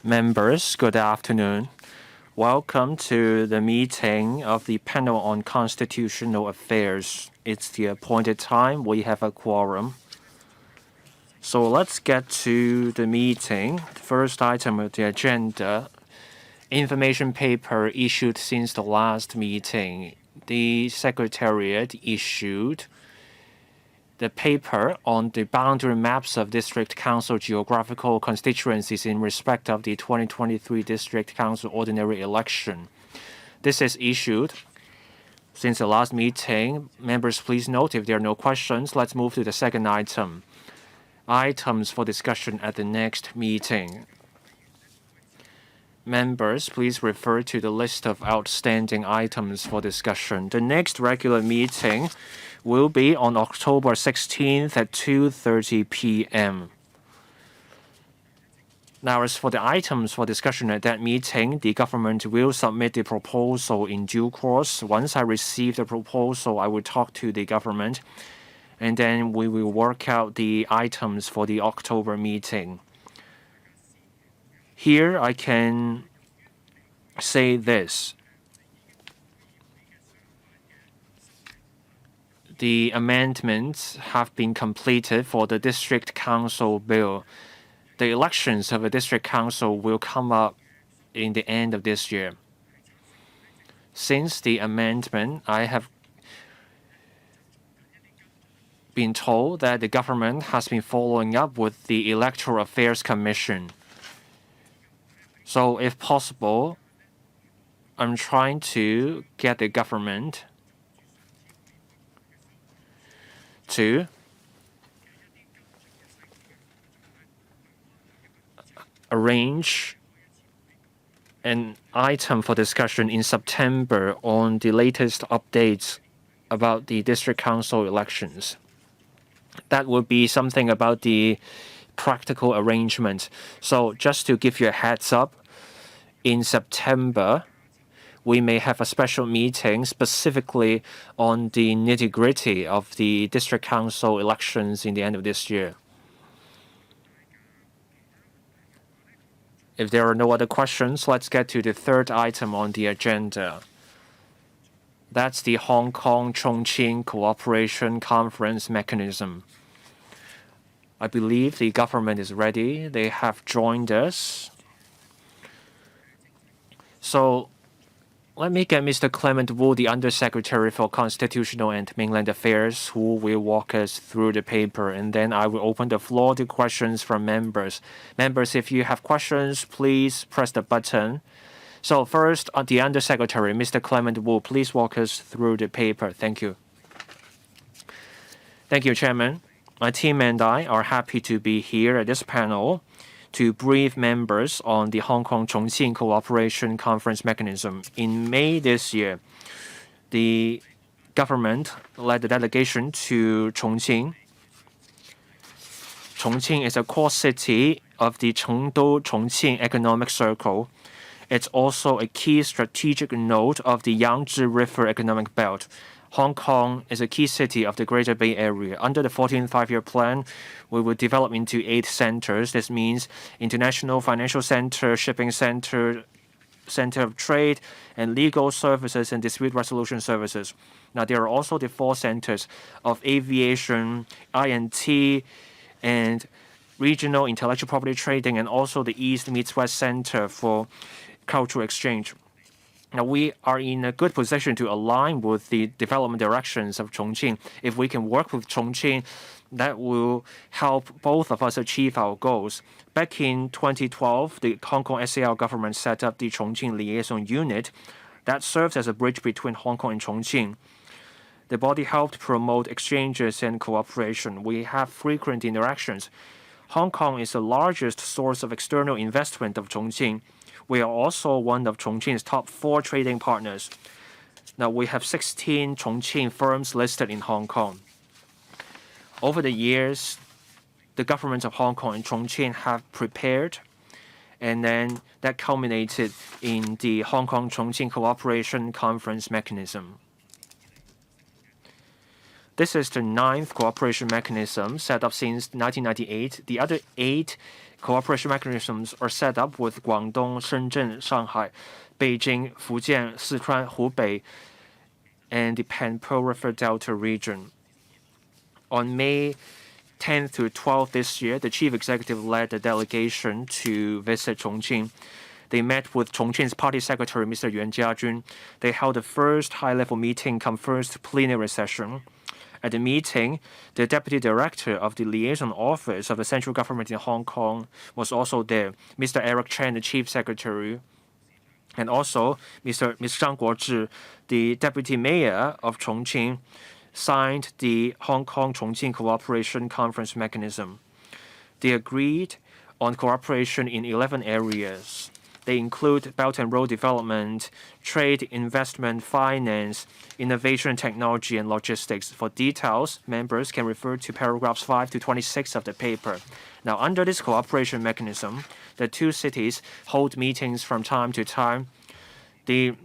Members, good afternoon. Welcome to the meeting of the Panel on Constitutional Affairs. It's the appointed time. We have a quorum. So let's get to the meeting. The first item of the agenda, information paper issued since the last meeting. The Secretariat issued the paper on the boundary maps of District Council geographical constituencies in respect of the 2023 District Council ordinary election. This is issued since the last meeting. Members, please note if there are no questions. Let's move to the second item. Items for discussion at the next meeting. Members, please refer to the list of outstanding items for discussion. The next regular meeting will be on October 16th at 2:30 p.m. Now, as for the items for discussion at that meeting, the government will submit the proposal in due course. Once I receive the proposal, I will talk to the government, and then we will work out the items for the October meeting. Here, I can say this. The amendments have been completed for the District Council bill. The elections of a District Council will come up in the end of this year. Since the amendment, I have been told that the government has been following up with the Electoral Affairs Commission. So if possible, I'm trying to get the government to arrange an item for discussion in September on the latest updates about the District Council elections. That would be something about the practical arrangement. So just to give you a heads up, in September, we may have a special meeting specifically on the nitty-gritty of the District Council elections in the end of this year. If there are no other questions, let's get to the third item on the agenda. That's the Hong Kong-Chongqing Cooperation Conference mechanism. I believe the government is ready. They have joined us. So let me get Mr. Clement Wu, the Undersecretary for Constitutional and Mainland Affairs, who will walk us through the paper, and then I will open the floor to questions from members. Members, if you have questions, please press the button. So first, the Undersecretary, Mr. Clement Wu, please walk us through the paper. Thank you. Thank you, Chairman. My team and I are happy to be here at this panel to brief members on the Hong Kong-Chongqing Cooperation Conference mechanism. In May this year, the government led the delegation to Chongqing. Chongqing is a core city of the Chengdu-Chongqing Economic Circle. It's also a key strategic node of the Yangtze River Economic Belt. Hong Kong is a key city of the Greater Bay Area. Under the 14th Five-Year Plan, we will develop into 8 centers. This means international financial center, shipping center, center of trade, and legal services and dispute resolution services. Now, there are also the 4 centers of aviation, INT, and regional intellectual property trading, and also the East meets West Center for cultural exchange. Now, we are in a good position to align with the development directions of Chongqing. If we can work with Chongqing, that will help both of us achieve our goals. Back in 2012, the Hong Kong SAR government set up the Chongqing Liaison Unit that serves as a bridge between Hong Kong and Chongqing. The body helped promote exchanges and cooperation. We have frequent interactions. Hong Kong is the largest source of external investment of Chongqing. We are also one of Chongqing's top 4 trading partners. Now, we have 16 Chongqing firms listed in Hong Kong. Over the years, the governments of Hong Kong and Chongqing have prepared, and then that culminated in the Hong Kong-Chongqing Cooperation Conference mechanism. This is the 9th cooperation mechanism set up since 1998. The other 8 cooperation mechanisms are set up with Guangdong, Shenzhen, Shanghai, Beijing, Fujian, Sichuan, Hubei, and the Pan-Po River Delta region. On May 10th to 12th this year, the chief executive led a delegation to visit Chongqing. They met with Chongqing's party secretary, Mr. Yuan Jiajun. They held the first high-level meeting come first plenary session. At the meeting, the deputy director of the liaison office of the central government in Hong Kong was also there, Mr. Eric Chen, the chief secretary, and also Ms. Zhang Guozhi, the deputy mayor of Chongqing, signed the Hong Kong-Chongqing Cooperation Conference Mechanism. They agreed on cooperation in 11 areas. They include Belt and Road development, trade, investment, finance, innovation, technology, and logistics. For details, members can refer to paragraphs 5 to 26 of the paper. Now, under this cooperation mechanism, the two cities hold meetings from time to time. Ms.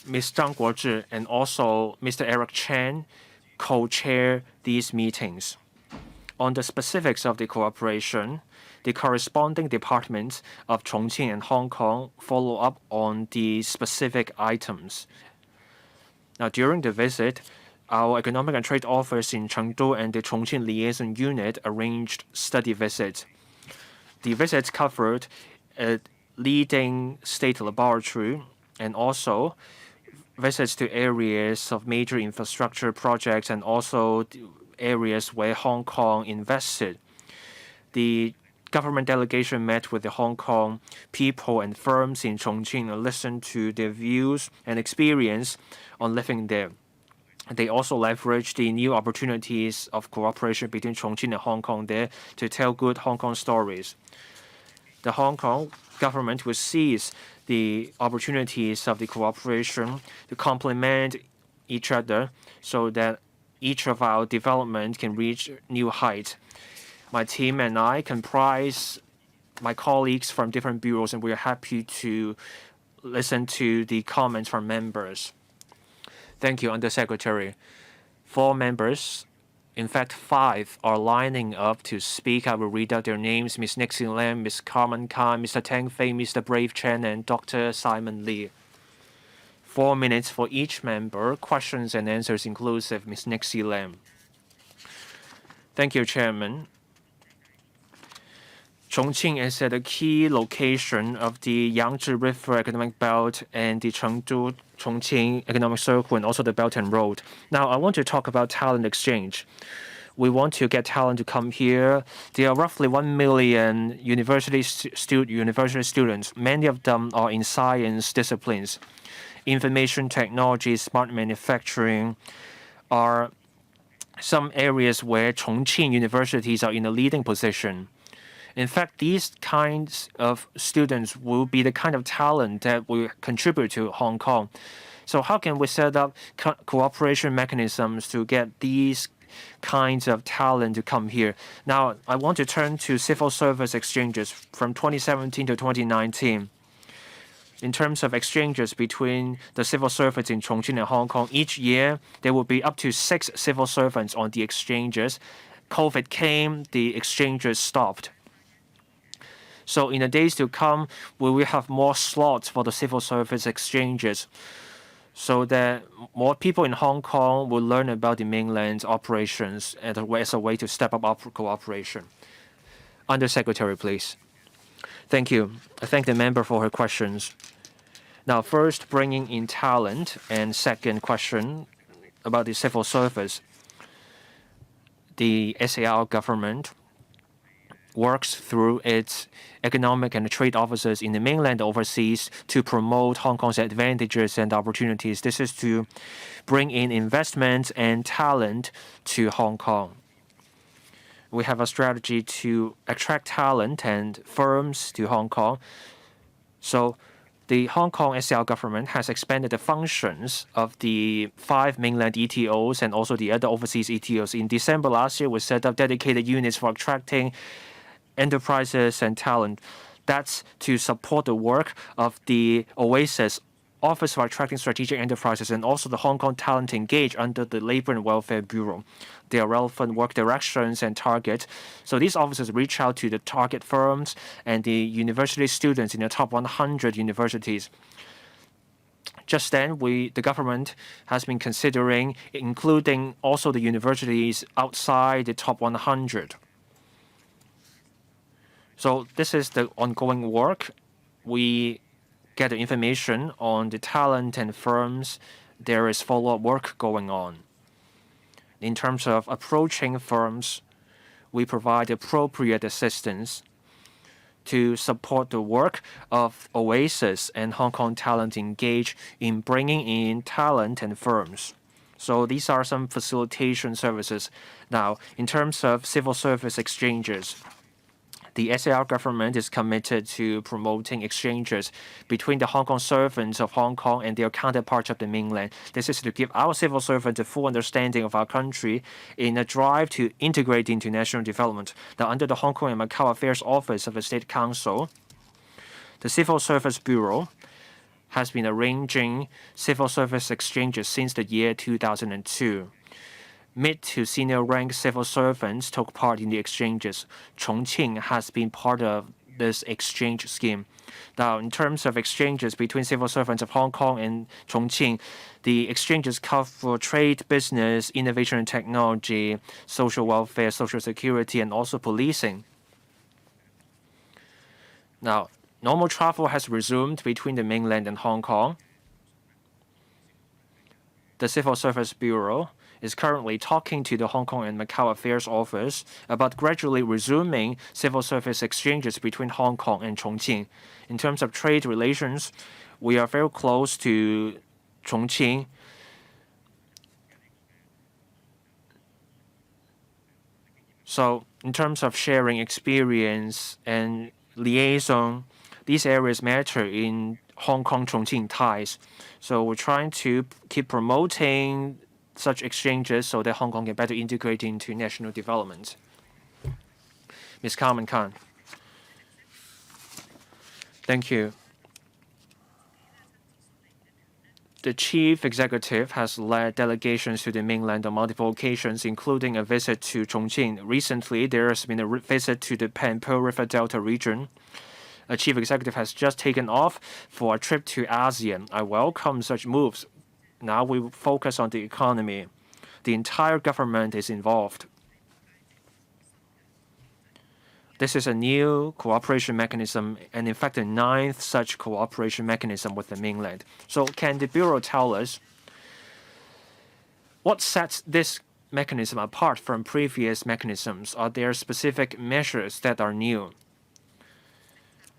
Zhang Guozhi and also Mr. Eric Chen co-chair these meetings. On the specifics of the cooperation, the corresponding departments of Chongqing and Hong Kong follow up on the specific items. Now, during the visit, our Economic and Trade Office in Chengdu and the Chongqing Liaison Unit arranged study visits. The visits covered a leading state laboratory and also visits to areas of major infrastructure projects and also areas where Hong Kong invested. The government delegation met with the Hong Kong people and firms in Chongqing and listened to their views and experience on living there. They also leveraged the new opportunities of cooperation between Chongqing and Hong Kong there to tell good Hong Kong stories. The Hong Kong government will seize the opportunities of the cooperation to complement each other so that each of our development can reach new heights. My team and I comprise my colleagues from different bureaus, and we are happy to listen to the comments from members. Thank you, Undersecretary. 4 members, in fact 5, are lining up to speak. I will read out their names: Ms. Nixie Lam, Ms. Carmen Khan, Mr. Tang Fei, Mr. Brave Chen, and Dr. Simon Lee. 4 minutes for each member, questions and answers inclusive. Ms. Nixie Lam. Thank you, Chairman. Chongqing is at a key location of the Yangtze River Economic Belt and the Chengdu-Chongqing Economic Circle and also the Belt and Road. Now, I want to talk about talent exchange. We want to get talent to come here. There are roughly 1 million university students. Many of them are in science disciplines. Information technology, smart manufacturing are some areas where Chongqing universities are in a leading position. In fact, these kinds of students will be the kind of talent that will contribute to Hong Kong. So how can we set up cooperation mechanisms to get these kinds of talent to come here? Now, I want to turn to civil service exchanges from 2017 to 2019. In terms of exchanges between the civil servants in Chongqing and Hong Kong, each year there will be up to 6 civil servants on the exchanges. COVID came, the exchanges stopped. So in the days to come, we will have more slots for the civil service exchanges so that more people in Hong Kong will learn about the mainland's operations as a way to step up cooperation. Undersecretary, please. Thank you. I thank the member for her questions. Now, first, bringing in talent, and second question about the civil service. The SAR government works through its economic and trade officers in the mainland overseas to promote Hong Kong's advantages and opportunities. This is to bring in investments and talent to Hong Kong. We have a strategy to attract talent and firms to Hong Kong. So the Hong Kong SAR government has expanded the functions of the 5 mainland ETOs and also the other overseas ETOs. In December last year, we set up dedicated units for attracting enterprises and talent. That's to support the work of the Oasis Office for Attracting Strategic Enterprises and also the Hong Kong Talent Engage under the Labor and Welfare Bureau. Their relevant work directions and target. So these offices reach out to the target firms and the university students in the top 100 universities. Just then, the government has been considering including also the universities outside the top 100. So this is the ongoing work. We get the information on the talent and firms. There is follow-up work going on. In terms of approaching firms, we provide appropriate assistance to support the work of Oasis and Hong Kong Talent Engage in bringing in talent and firms. So these are some facilitation services. Now, in terms of civil service exchanges, the SAR government is committed to promoting exchanges between the Hong Kong servants of Hong Kong and their counterparts of the mainland. This is to give our civil servants a full understanding of our country in a drive to integrate into national development. Now, under the Hong Kong and Macau Affairs Office of the State Council, the Civil Service Bureau has been arranging civil service exchanges since the year 2002. Mid to senior rank civil servants took part in the exchanges. Chongqing has been part of this exchange scheme. Now, in terms of exchanges between civil servants of Hong Kong and Chongqing, the exchanges cover trade, business, innovation and technology, social welfare, social security, and also policing. Now, normal travel has resumed between the mainland and Hong Kong. The Civil Service Bureau is currently talking to the Hong Kong and Macau Affairs Office about gradually resuming civil service exchanges between Hong Kong and Chongqing. In terms of trade relations, we are very close to Chongqing. So in terms of sharing experience and liaison, these areas matter in Hong Kong-Chongqing ties. So we're trying to keep promoting such exchanges so that Hong Kong can better integrate into national development. Ms. Carmen Khan. Thank you. The chief executive has led delegations to the mainland on multiple occasions, including a visit to Chongqing. Recently, there has been a visit to the Pearl River Delta region. A chief executive has just taken off for a trip to ASEAN. I welcome such moves. Now we focus on the economy. The entire government is involved. This is a new cooperation mechanism, and in fact, the 9th such cooperation mechanism with the mainland. So can the Bureau tell us what sets this mechanism apart from previous mechanisms? Are there specific measures that are new?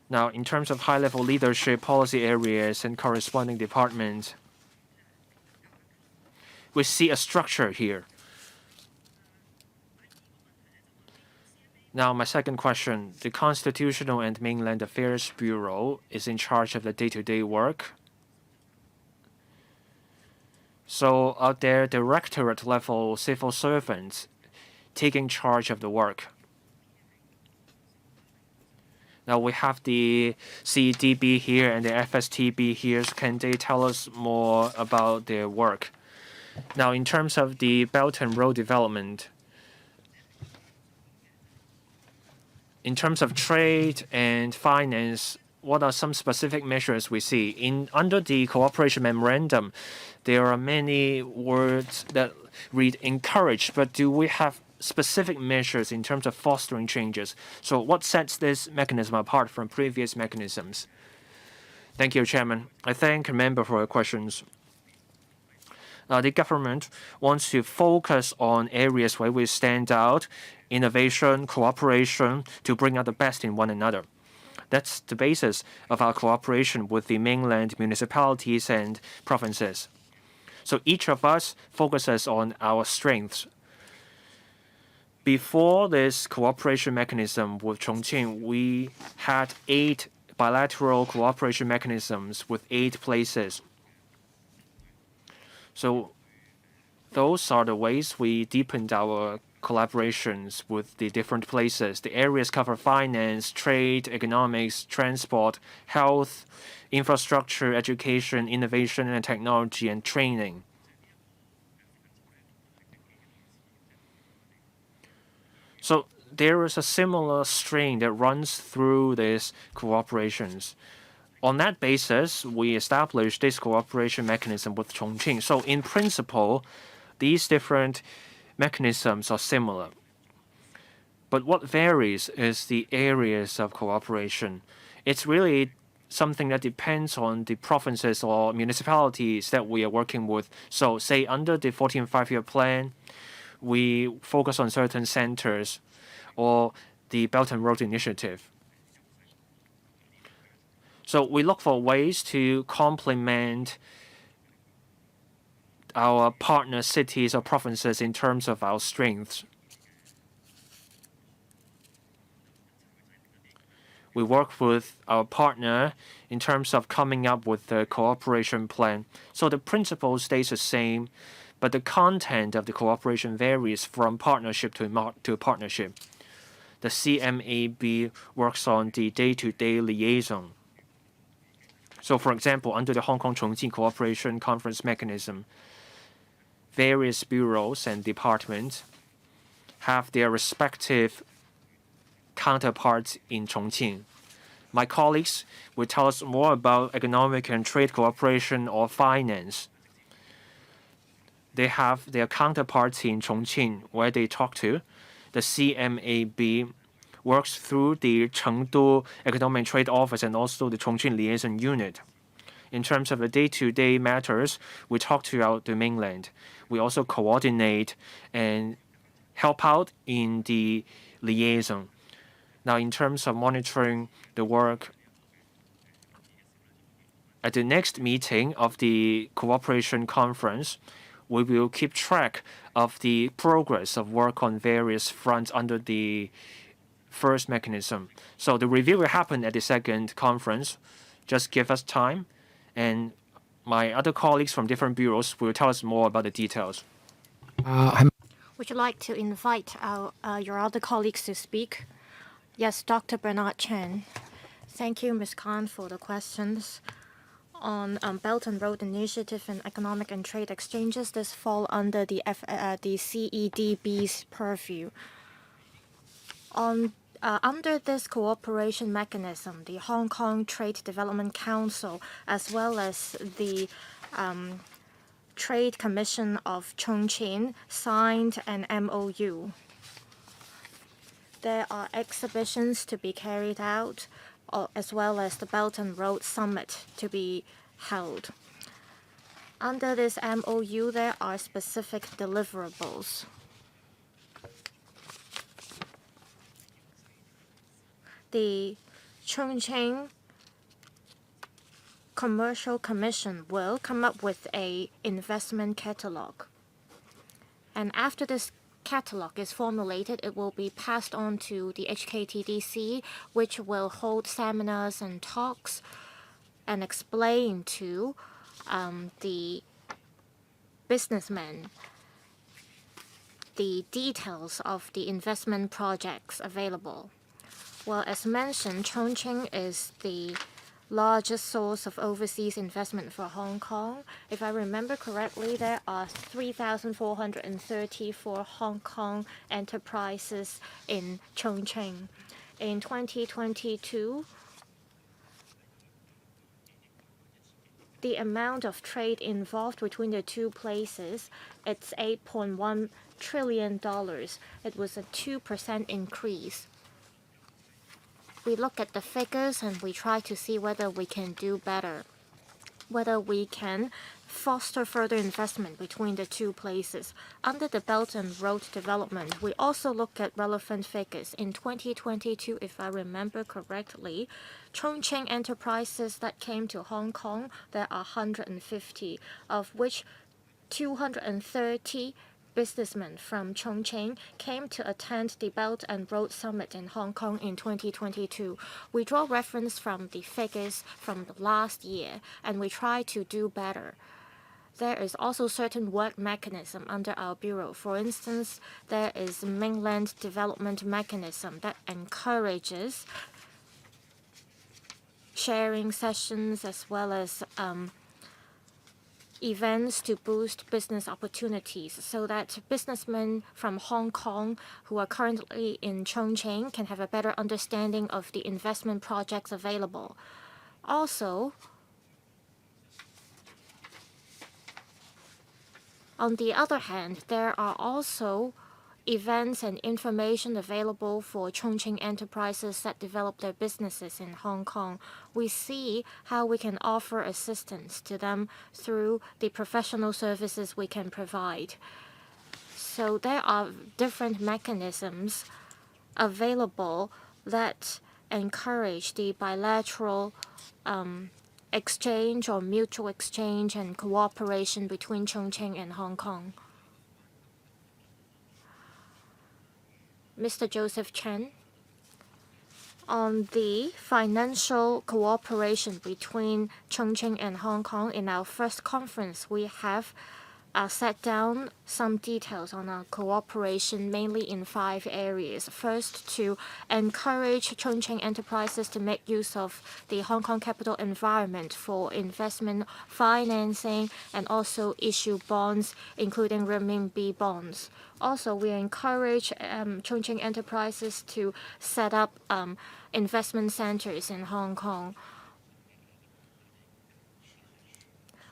Now, in terms of high-level leadership, policy areas, and corresponding departments, we see a structure here. Now, my second question, the Constitutional and Mainland Affairs Bureau is in charge of the day-to-day work. So are there directorate-level civil servants taking charge of the work? Now we have the CDB here and the FSTB here. Can they tell us more about their work? Now, in terms of the Belt and Road development, in terms of trade and finance, what are some specific measures we see? Under the cooperation memorandum, there are many words that read encourage, but do we have specific measures in terms of fostering changes? So what sets this mechanism apart from previous mechanisms? Thank you, Chairman. I thank the member for your questions. The government wants to focus on areas where we stand out, innovation, cooperation, to bring out the best in one another. That's the basis of our cooperation with the mainland municipalities and provinces. So each of us focuses on our strengths. Before this cooperation mechanism with Chongqing, we had 8 bilateral cooperation mechanisms with 8 places. So those are the ways we deepened our collaborations with the different places. The areas cover finance, trade, economics, transport, health, infrastructure, education, innovation and technology, and training. So there is a similar string that runs through these cooperations. On that basis, we established this cooperation mechanism with Chongqing. So in principle, these different mechanisms are similar. But what varies is the areas of cooperation. It's really something that depends on the provinces or municipalities that we are working with. So say under the 14th five-year plan, we focus on certain centers, or the Belt and Road Initiative. So we look for ways to complement our partner cities or provinces in terms of our strengths. We work with our partner in terms of coming up with the cooperation plan. So the principle stays the same, but the content of the cooperation varies from partnership to partnership. The CMAB works on the day-to-day liaison. So for example, under the Hong Kong-Chongqing Cooperation Conference mechanism, various bureaus and departments have their respective counterparts in Chongqing. My colleagues will tell us more about economic and trade cooperation or finance. They have their counterparts in Chongqing where they talk to. The CMAB works through the Chengdu Economic and Trade Office and also the Chongqing Liaison Unit. In terms of the day-to-day matters, we talk to the mainland. We also coordinate and help out in the liaison. Now, in terms of monitoring the work, at the next meeting of the cooperation conference, we will keep track of the progress of work on various fronts under the first mechanism. So the review will happen at the second conference. Just give us time, and my other colleagues from different bureaus will tell us more about the details. Would you like to invite your other colleagues to speak? Yes, Dr. Bernard Chen. Thank you, Ms. Khan, for the questions. On Belt and Road Initiative and Economic and Trade Exchanges, this fall under the CEDB's purview. Under this cooperation mechanism, the Hong Kong Trade Development Council, as well as the Trade Commission of Chongqing, signed an MOU. There are exhibitions to be carried out, as well as the Belt and Road Summit to be held. Under this MOU, there are specific deliverables. The Chongqing Commercial Commission will come up with an investment catalog. And after this catalog is formulated, it will be passed on to the HKTDC, which will hold seminars and talks and explain to the businessmen the details of the investment projects available. Well, as mentioned, Chongqing is the largest source of overseas investment for Hong Kong. If I remember correctly, there are 3,434 Hong Kong enterprises in Chongqing. In 2022, the amount of trade involved between the two places, it's $8.1 trillion. It was a 2% increase. We look at the figures and we try to see whether we can do better, whether we can foster further investment between the two places. Under the Belt and Road Development, we also look at relevant figures. In 2022, if I remember correctly, Chongqing enterprises that came to Hong Kong, there are 150, of which 230 businessmen from Chongqing came to attend the Belt and Road Summit in Hong Kong in 2022. We draw reference from the figures from the last year, and we try to do better. there is also certain work mechanism under our bureau. For instance, there is a mainland development mechanism that encourages sharing sessions as well as events to boost business opportunities so that businessmen from Hong Kong who are currently in Chongqing can have a better understanding of the investment projects available. Also, on the other hand, there are also events and information available for Chongqing enterprises that develop their businesses in Hong Kong. We see how we can offer assistance to them through the professional services we can provide. So there are different mechanisms available that encourage the bilateral exchange or mutual exchange and cooperation between Chongqing and Hong Kong. Mr. Joseph Chen, on the financial cooperation between Chongqing and Hong Kong, in our first conference, we have set down some details on our cooperation, mainly in 5 areas. First, to encourage Chongqing enterprises to make use of the Hong Kong capital environment for investment financing and also issue bonds, including renminbi bonds. Also, we encourage Chongqing enterprises to set up investment centers in Hong Kong.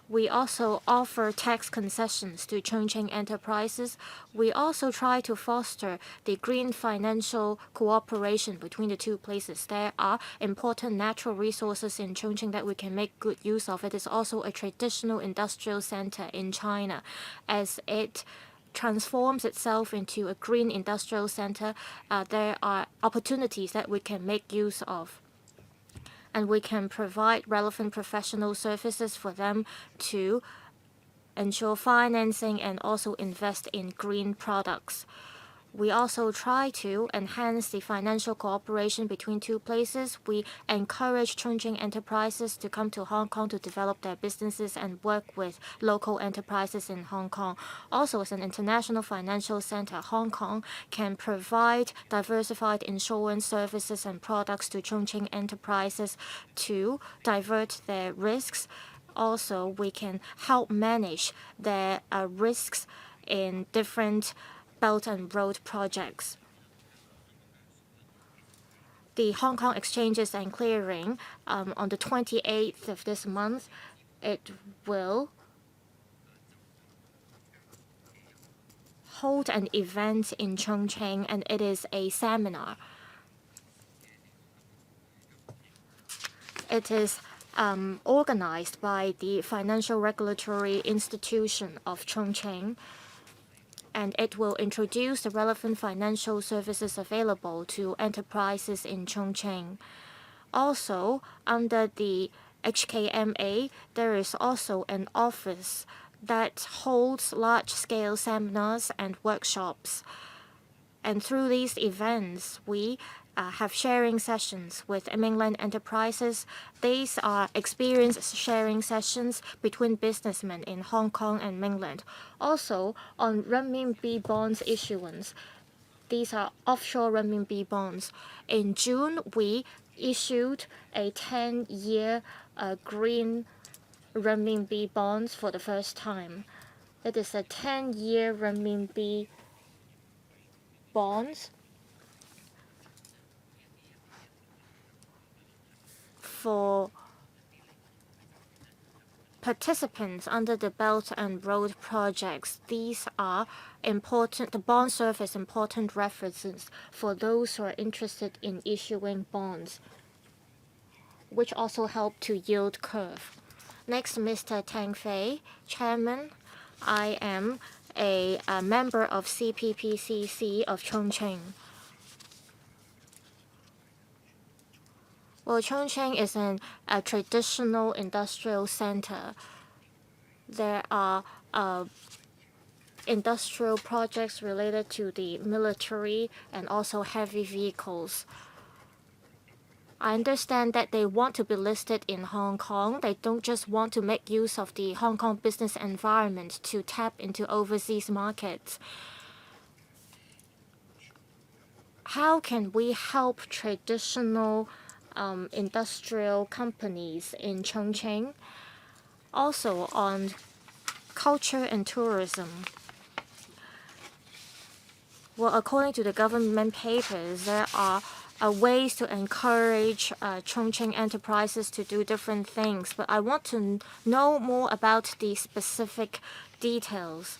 We also offer tax concessions to Chongqing enterprises. We also try to foster the green financial cooperation between the 2 places. There are important natural resources in Chongqing that we can make good use of. It is also a traditional industrial center in China. As it transforms itself into a green industrial center, there are opportunities that we can make use of. And we can provide relevant professional services for them to ensure financing and also invest in green products. We also try to enhance the financial cooperation between 2 places. We encourage Chongqing enterprises to come to Hong Kong to develop their businesses and work with local enterprises in Hong Kong. Also, as an international financial center, Hong Kong can provide diversified insurance services and products to Chongqing enterprises to divert their risks. Also, we can help manage their risks in different Belt and Road projects. The Hong Kong Exchanges and Clearing, on the 28th of this month, it will hold an event in Chongqing, and it is a seminar. It is organized by the Financial Regulatory Institution of Chongqing, and it will introduce the relevant financial services available to enterprises in Chongqing. Also, under the HKMA, there is also an office that holds large-scale seminars and workshops. And through these events, we have sharing sessions with mainland enterprises. These are experience sharing sessions between businessmen in Hong Kong and mainland. Also, on renminbi bonds issuance, these are offshore renminbi bonds. In June, we issued a 10-year green renminbi bonds for the first time. It is a 10-year renminbi bonds for participants under the Belt and Road projects. These are important. The bond serve as important references for those who are interested in issuing bonds, which also help to yield curve. Next, Mr. Tang Fei, Chairman. I am a member of CPPCC of Chongqing. Well, Chongqing is a traditional industrial center. There are industrial projects related to the military and also heavy vehicles. I understand that they want to be listed in Hong Kong. They don't just want to make use of the Hong Kong business environment to tap into overseas markets. How can we help traditional industrial companies in Chongqing? Also on culture and tourism. Well, according to the government papers, there are ways to encourage Chongqing enterprises to do different things, but I want to know more about the specific details.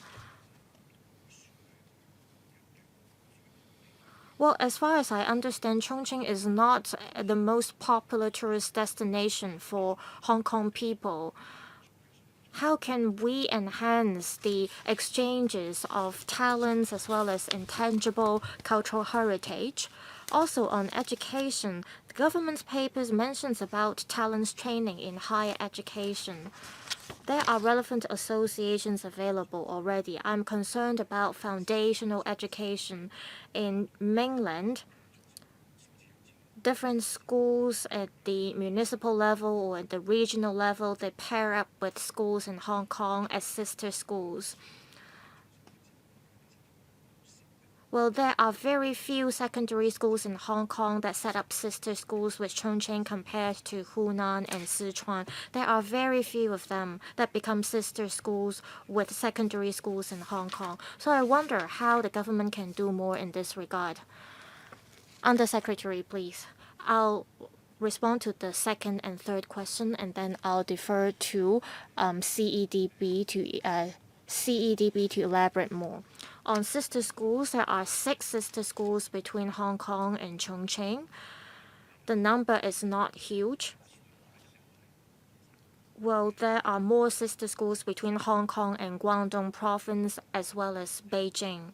Well, as far as I understand, Chongqing is not the most popular tourist destination for Hong Kong people. How can we enhance the exchanges of talents as well as intangible cultural heritage? Also on education, the government's papers mentions about talents training in higher education. There are relevant associations available already. I'm concerned about foundational education in mainland. Different schools at the municipal level or at the regional level, they pair up with schools in Hong Kong as sister schools. Well, there are very few secondary schools in Hong Kong that set up sister schools with Chongqing compared to Hunan and Sichuan. There are very few of them that become sister schools with secondary schools in Hong Kong. So I wonder how the government can do more in this regard. Undersecretary, please. I'll respond to the second and third question, and then I'll defer to CEDB to elaborate more. On sister schools, there are 6 sister schools between Hong Kong and Chongqing. The number is not huge. Well, there are more sister schools between Hong Kong and Guangdong province as well as Beijing.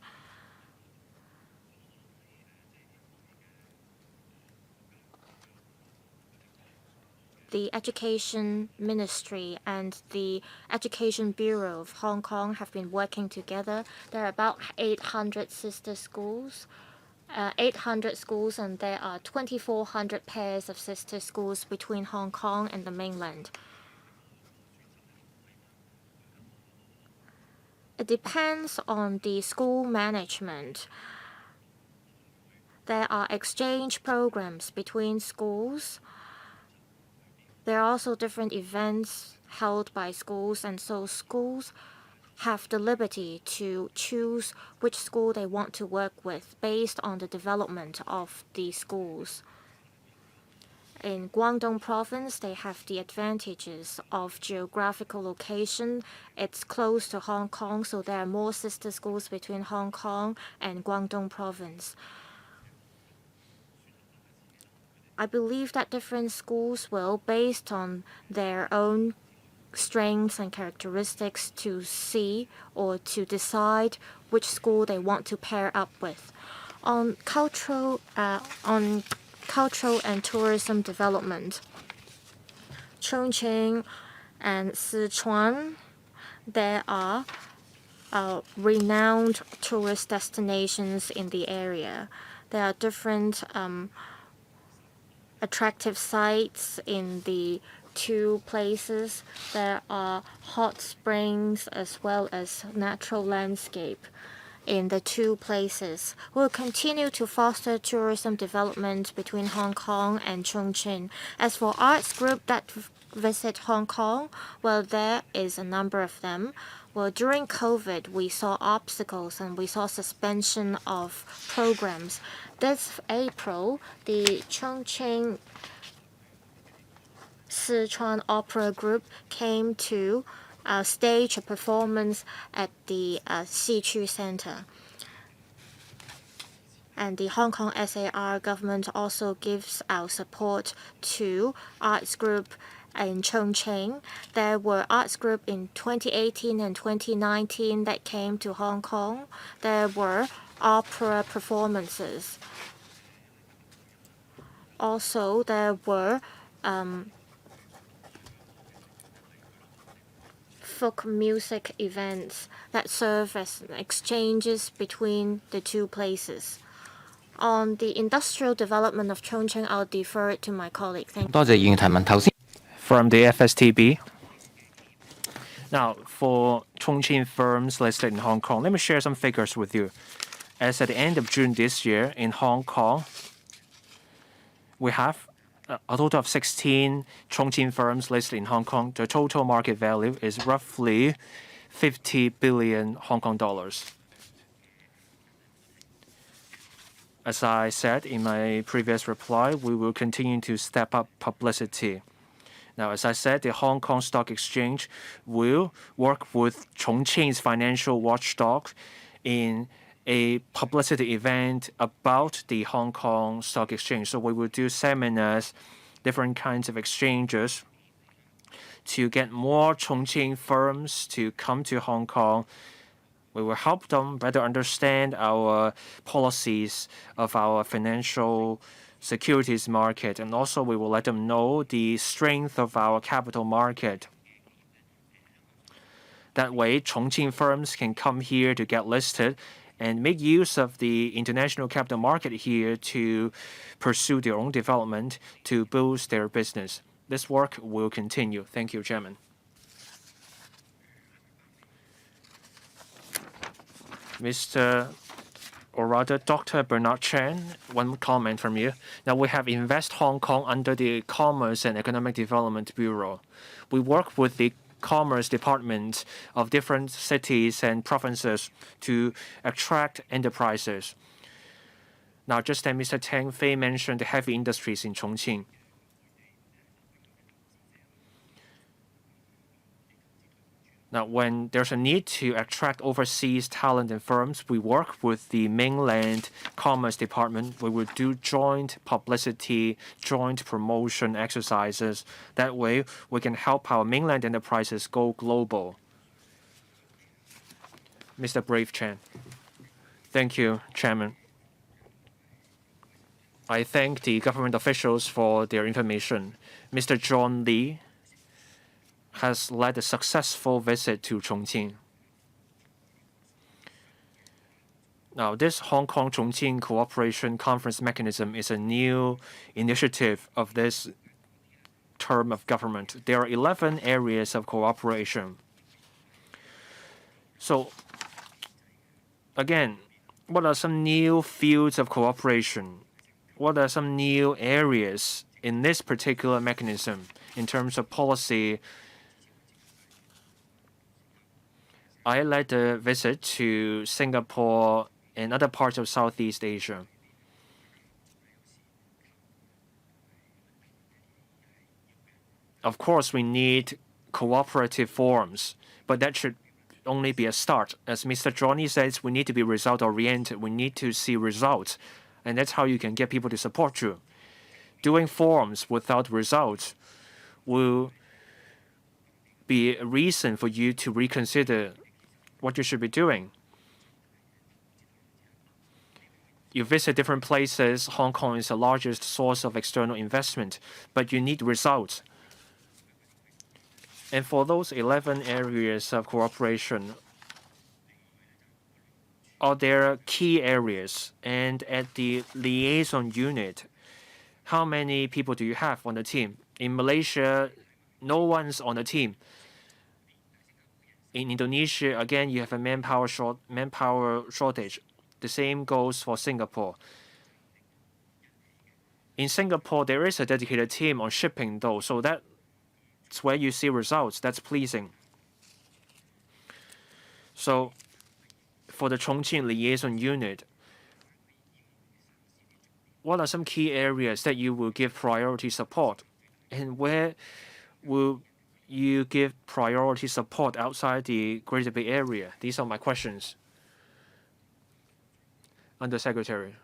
The Education Ministry and the Education Bureau of Hong Kong have been working together. There are about 800 sister schools. 800 schools, and there are 2,400 pairs of sister schools between Hong Kong and the mainland. It depends on the school management. There are exchange programs between schools. There are also different events held by schools, and so schools have the liberty to choose which school they want to work with based on the development of the schools. In Guangdong province, they have the advantages of geographical location. It's close to Hong Kong, so there are more sister schools between Hong Kong and Guangdong province. I believe that different schools will, based on their own strengths and characteristics, to see or to decide which school they want to pair up with. On cultural and tourism development, Chongqing and Sichuan, there are renowned tourist destinations in the area. There are different attractive sites in the 2 places. There are hot springs as well as natural landscape in the 2 places. We'll continue to foster tourism development between Hong Kong and Chongqing. As for arts group that visit Hong Kong, well, there is a number of them. Well, during COVID, we saw obstacles and we saw suspension of programs. This April, the Chongqing Sichuan Opera Group came to stage a performance at the Xiqu Center. And the Hong Kong SAR government also gives our support to arts group in Chongqing. There were arts group in 2018 and 2019 that came to Hong Kong. There were opera performances. Also, there were folk music events that serve as exchanges between the 2 places. On the industrial development of Chongqing, I'll defer it to my colleague. Thank you. 多謝議員提問。頭先 From the FSTB. Now, for Chongqing firms listed in Hong Kong, let me share some figures with you. As at the end of June this year in Hong Kong, we have a total of 16 Chongqing firms listed in Hong Kong. The total market value is roughly 50 billion Hong Kong dollars. As I said in my previous reply, we will continue to step up publicity. Now, as I said, the Hong Kong Stock Exchange will work with Chongqing's financial watchdog in a publicity event about the Hong Kong Stock Exchange. So we will do seminars, different kinds of exchanges to get more Chongqing firms to come to Hong Kong. We will help them better understand our policies of our financial securities market, and also we will let them know the strength of our capital market. That way, Chongqing firms can come here to get listed and make use of the international capital market here to pursue their own development to boost their business. This work will continue. Thank you, Chairman. Dr. Bernard Chen, one comment from you. Now, we have Invest Hong Kong under the Commerce and Economic Development Bureau. We work with the Commerce Department of different cities and provinces to attract enterprises. Now, just as Mr. Tang Fei mentioned the heavy industries in Chongqing. Now, when there's a need to attract overseas talent and firms, we work with the mainland Commerce Department. We will do joint publicity, joint promotion exercises. That way, we can help our mainland enterprises go global. Mr. Brave Chen. Thank you, Chairman. I thank the government officials for their information. Mr. John Lee has led a successful visit to Chongqing. Now, this Hong Kong-Chongqing Cooperation Conference mechanism is a new initiative of this term of government. There are 11 areas of cooperation. So, again, what are some new fields of cooperation? What are some new areas in this particular mechanism in terms of policy? I led a visit to Singapore and other parts of Southeast Asia. Of course, we need cooperative forums, but that should only be a start. As Mr. Johnny says, we need to be result-oriented. We need to see results, and that's how you can get people to support you. Doing forums without results will be a reason for you to reconsider what you should be doing. You visit different places. Hong Kong is the largest source of external investment, but you need results. And for those 11 areas of cooperation, are there key areas? And at the liaison unit, how many people do you have on the team? In Malaysia, no one's on the team. In Indonesia, again, you have a manpower shortage. The same goes for Singapore. In Singapore, there is a dedicated team on shipping, though, so that's where you see results. That's pleasing. So, for the Chongqing liaison unit, what are some key areas that you will give priority support? And where will you give priority support outside the Greater Bay Area? These are my questions. Undersecretary.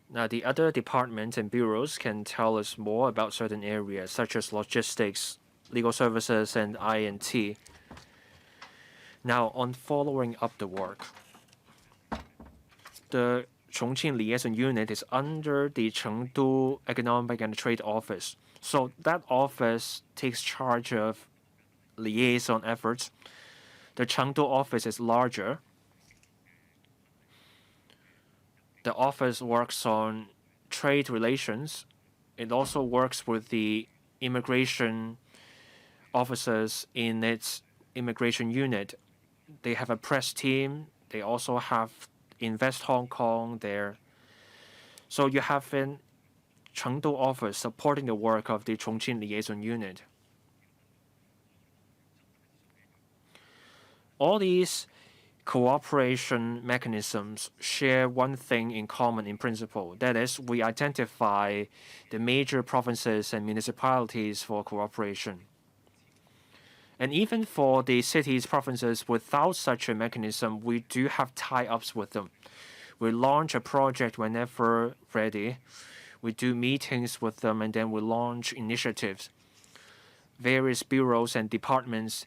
Now, the other departments and bureaus can tell us more about certain areas, such as logistics, legal services, and I&T. Now, on following up the work, the Chongqing Liaison Unit is under the Chengdu Economic and Trade Office. So that office takes charge of liaison efforts. The Chengdu office is larger. The office works on trade relations. It also works with the immigration officers in its immigration unit. They have a press team. They also have Invest Hong Kong there. So you have an Chengdu office supporting the work of the Chongqing liaison unit. All these cooperation mechanisms share one thing in common in principle. That is, we identify the major provinces and municipalities for cooperation. And even for the cities, provinces without such a mechanism, we do have tie-ups with them. We launch a project whenever ready. We do meetings with them, and then we launch initiatives. Various bureaus and departments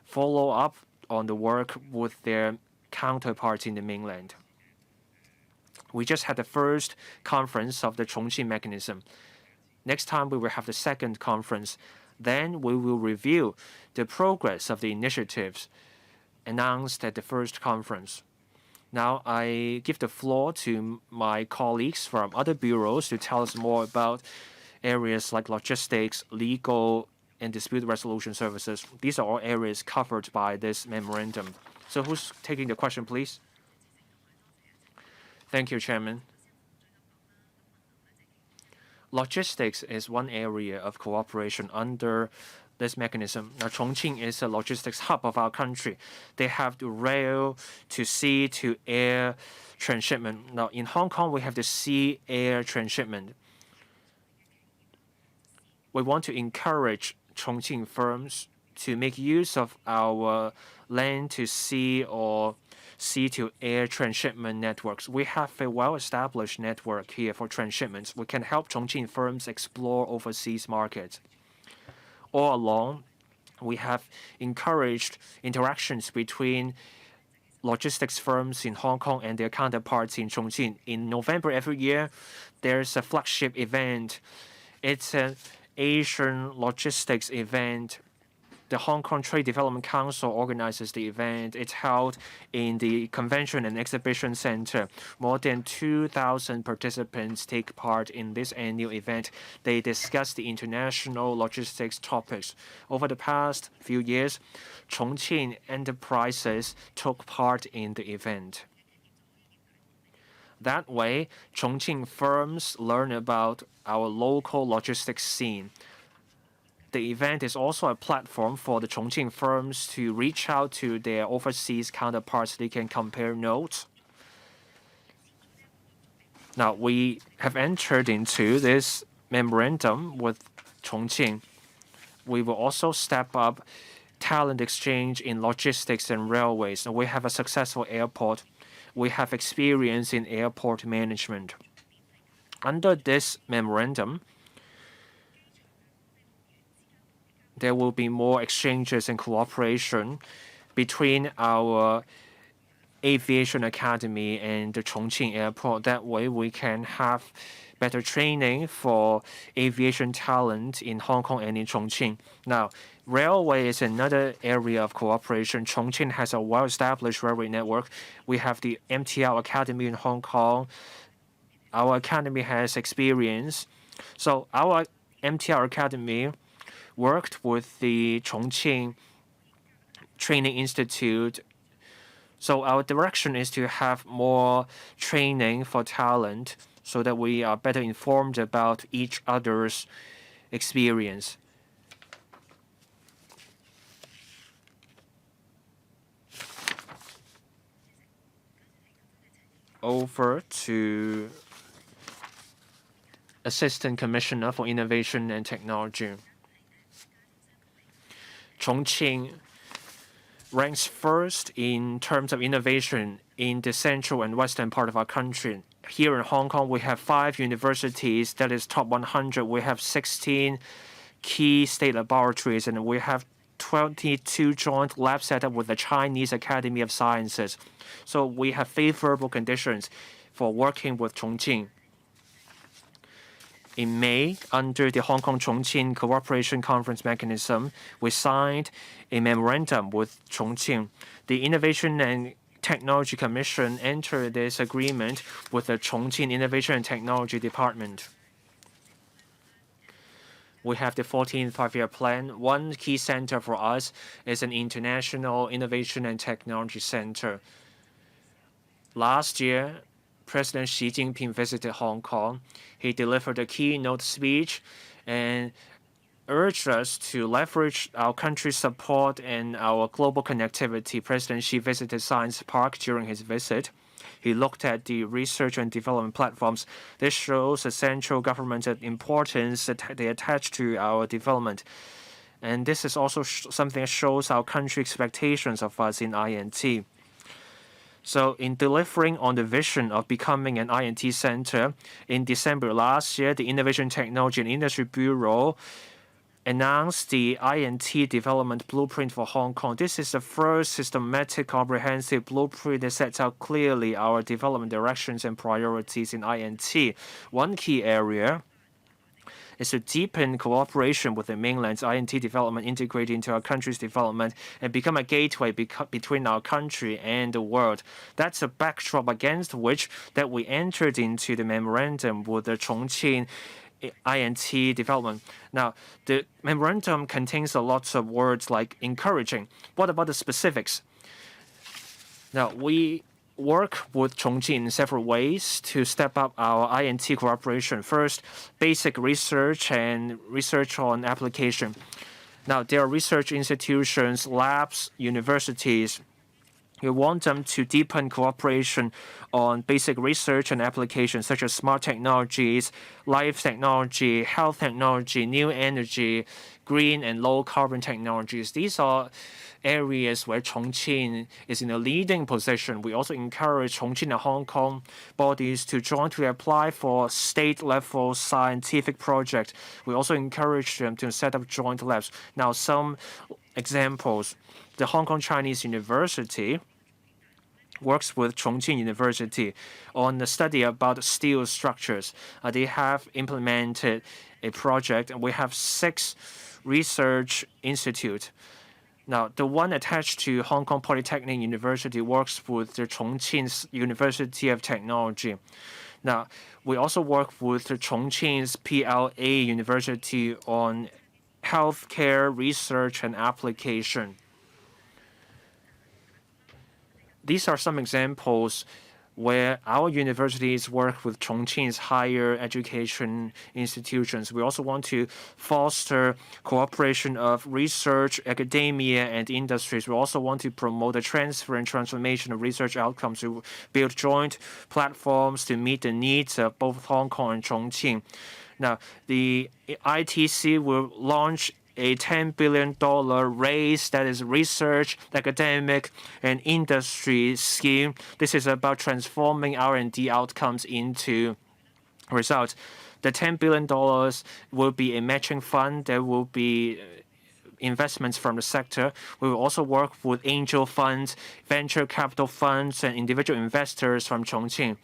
follow up on the work with their counterparts in the mainland. We just had the first conference of the Chongqing mechanism. Next time we will have the second conference. Then we will review the progress of the initiatives announced at the first conference. Now I give the floor to my colleagues from other bureaus to tell us more about areas like logistics, legal, and dispute resolution services. These are all areas covered by this memorandum. So who's taking the question, please? Thank you, Chairman. Logistics is one area of cooperation under this mechanism. Now, Chongqing is a logistics hub of our country. They have the rail to sea to air transshipment. Now, in Hong Kong, we have the sea-air transshipment. We want to encourage Chongqing firms to make use of our land to sea or sea to air transshipment networks. We have a well-established network here for transshipments. We can help Chongqing firms explore overseas markets. All along, we have encouraged interactions between logistics firms in Hong Kong and their counterparts in Chongqing. In November every year, there's a flagship event. It's an Asian logistics event. The Hong Kong Trade Development Council organizes the event. It's held in the Convention and Exhibition Center. More than 2,000 participants take part in this annual event. They discuss the international logistics topics. Over the past few years, Chongqing enterprises took part in the event. That way, Chongqing firms learn about our local logistics scene. The event is also a platform for the Chongqing firms to reach out to their overseas counterparts. They can compare notes. Now, we have entered into this memorandum with Chongqing. We will also step up talent exchange in logistics and railways. We have a successful airport. We have experience in airport management. Under this memorandum, there will be more exchanges and cooperation between our aviation academy and the Chongqing airport. That way we can have better training for aviation talent in Hong Kong and in Chongqing. Now, railway is another area of cooperation. Chongqing has a well-established railway network. We have the MTR Academy in Hong Kong. Our academy has experience. So our MTR Academy worked with the Chongqing Training Institute. So our direction is to have more training for talent so that we are better informed about each other's experience. Over to Assistant Commissioner for Innovation and Technology. Chongqing ranks first in terms of innovation in the central and western part of our country. Here in Hong Kong, we have 5 universities that is top 100. We have 16 key state laboratories, and we have 22 joint labs set up with the Chinese Academy of Sciences. So we have favorable conditions for working with Chongqing. In May, under the Hong Kong-Chongqing Cooperation Conference mechanism, we signed a memorandum with Chongqing. The Innovation and Technology Commission entered this agreement with the Chongqing Innovation and Technology Department. We have the 14th five-year plan. One key center for us is an international innovation and technology center. Last year, President Xi Jinping visited Hong Kong. He delivered a keynote speech and urged us to leverage our country's support and our global connectivity. President Xi visited Science Park during his visit. He looked at the research and development platforms. This shows the central government's importance that they attach to our development. And this is also something that shows our country expectations of us in INT. So in delivering on the vision of becoming an INT center, in December last year, the Innovation Technology and Industry Bureau announced the INT development blueprint for Hong Kong. This is the first systematic, comprehensive blueprint that sets out clearly our development directions and priorities in INT. One key area is to deepen cooperation with the mainland's INT development, integrate into our country's development, and become a gateway between our country and the world. That's a backdrop against which that we entered into the memorandum with the Chongqing INT development. Now, the memorandum contains a lot of words like encouraging. What about the specifics? Now, we work with Chongqing in several ways to step up our INT cooperation. First, basic research and research on application. Now, there are research institutions, labs, universities. We want them to deepen cooperation on basic research and applications such as smart technologies, life technology, health technology, new energy, green and low carbon technologies. These are areas where Chongqing is in a leading position. We also encourage Chongqing and Hong Kong bodies to jointly apply for state-level scientific projects. We also encourage them to set up joint labs. Now, some examples. The Hong Kong Chinese University works with Chongqing University on the study about steel structures. They have implemented a project, and we have 6 research institutes. Now, the one attached to Hong Kong Polytechnic University works with the Chongqing University of Technology. Now, we also work with the Chongqing's PLA University on healthcare research and application. These are some examples where our universities work with Chongqing's higher education institutions. We also want to foster cooperation of research, academia, and industries. We also want to promote the transfer and transformation of research outcomes to build joint platforms to meet the needs of both Hong Kong and Chongqing. Now, the ITC will launch a $10 billion raise, that is research, academic, and industry scheme. This is about transforming R&D outcomes into results. The $10 billion will be a matching fund. There will be investments from the sector. We will also work with angel funds, venture capital funds, and individual investors from Chongqing.